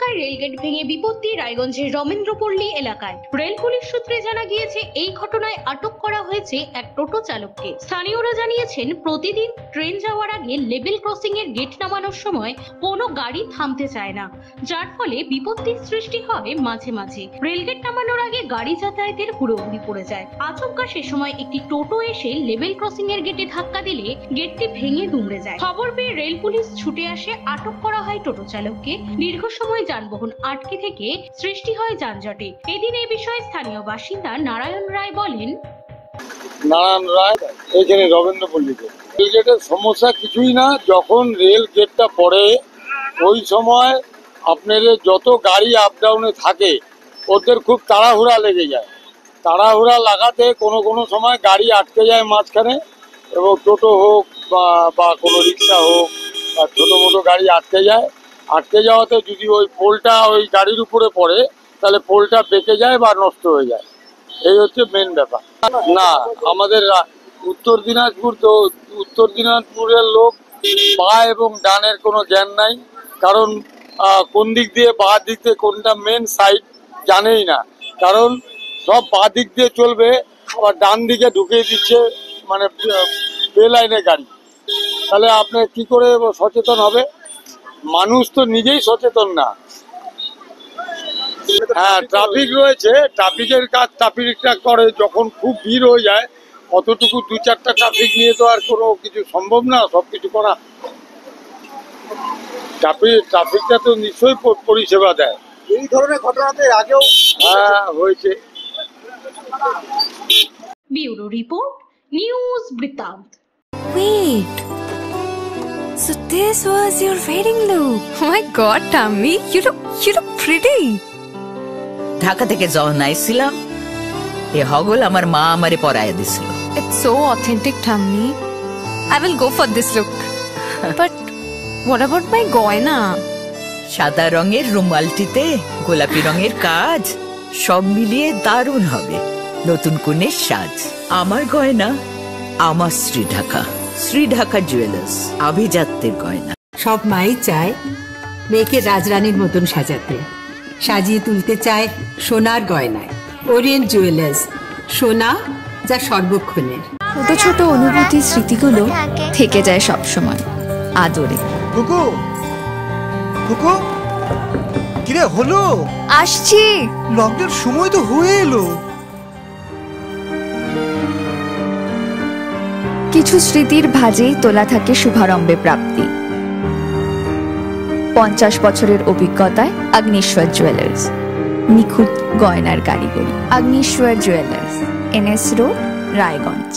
আচমকায় rail gate ভেঙে বিপত্তি রায়গঞ্জের রমেন্দ্রপল্লী এলাকায়। রেল পুলিশ সূত্রে জানা গিয়েছে, এই ঘটনায় আটক করা হয়েছে এক টোটো চালককে। স্থানীয়রা জানিয়েছেন, প্রতিদিন ট্রেন যাওয়ার আগে লেভেল ক্রসিং এর গেট নামানোর সময় কোনো গাড়ি থামতে চায় না, যার ফলে বিপত্তির সৃষ্টি হয় মাঝে মাঝে। রেলগেট নামানোর আগে গাড়ি যাতায়াতের হুড়োহুড়ি পড়ে যায়। আচমকা সে সময় একটি টোটো এসে লেভেল ক্রসিং এর গেটে ধাক্কা দিলে গেটটি ভেঙে দুমড়ে যায়। খবর পেয়ে রেল পুলিশ ছুটে আসে, আটক করা হয় টোটো চালককে। দীর্ঘ সময় যানবাহন আটকে থেকে সৃষ্টি হয় যানজটে। এদিন এই বিষয়ে স্থানীয় বাসিন্দা নারায়ণ রায় বলেন, নারায়ণ রায় এখানে রবীন্দ্রপল্লীতে রেল গেটের সমস্যা কিছুই না। যখন রেল গেটটা পড়ে ওই সময় আপনাদের যত গাড়ি আপ ডাউনে থাকে ওদের খুব তাড়াহুড়া লেগে যায়। তাড়াহুড়া লাগাতে কোনো সময় গাড়ি আটকে যায় মাঝখানে, এবং টোটো হোক বা কোনো রিক্সা হোক বা ছোটো মোটো গাড়ি আটকে যায়। আটকে যাওয়াতে যদি ওই পোলটা ওই গাড়ির উপরে পড়ে তাহলে পোলটা বেঁকে যায় বা নষ্ট হয়ে যায়। এই হচ্ছে মেন ব্যাপার। না, আমাদের উত্তর দিনাজপুর তো উত্তর দিনাজপুরের লোক বা এবং ডানের কোনো জ্ঞান নাই, কারণ কোন দিক দিয়ে বা দিক দিয়ে কোনটা মেন সাইড জানেই না, কারণ সব বা দিক দিয়ে চলবে, আবার ডান দিকে ঢুকিয়ে দিচ্ছে মানে বে লাইনে গাড়ি। তাহলে আপনি কি করে সচেতন হবে? মানুষ তো নিজেই সচেতন না। হ্যাঁ, ট্রাফিক রয়েছে, ট্রাফিকের কাজ ট্রাফিকটা করে। যখন খুব ভিড় হয়ে যায় অতটুকু দু চারটা ট্রাফিক নিয়ে তো আর কোনো কিছু সম্ভব না সব কিছু করা। ট্রাফিকটা তো নিশ্চয়ই পরিষেবা দেয়। এই ধরনের ঘটনাতে আগেও হ্যাঁ হয়েছে। ব্যুরো রিপোর্ট, নিউজ বৃত্তান্ত। Wait. So this was your wedding look. Oh my god, Tammy, you look pretty. Dhaka থেকে যখন আইছিলাম এ হগল আমার মা আমারে পরায় দিছিল। It's so authentic, Tammy. I will go for this look. But what about my goina? সাদা রঙের রুমালটিতে গোলাপি রঙের কাজ, সব মিলিয়ে দারুণ হবে নতুন কনের সাজ। আমার গয়না আমার শ্রী ঢাকা জুয়েলার্স, আভিজাত্যের গয়না। সব মাই চায় মেয়েকে রাজরানীর মতন সাজাতে, সাজিয়ে তুলতে চায় সোনার গয়নায়। ওরিয়েন্ট জুয়েলার্স, সোনা যা সর্বক্ষণের। ছোট ছোট অনুভূতি, স্মৃতিগুলো থেকে যায় সব সময় আদরে। কুকু কুকু কিরে হলো? আসছি, লকডাউন সময় তো হয়ে এলো। কিছু স্মৃতির ভাজেই তোলা থাকে শুভারম্ভে প্রাপ্তি। 50 বছরের অভিজ্ঞতায় আগ্নেশ্বর জুয়েলার্স, নিখুঁত গয়নার কারিগরি। Agneshwar jewellers, NS road, Raiganj.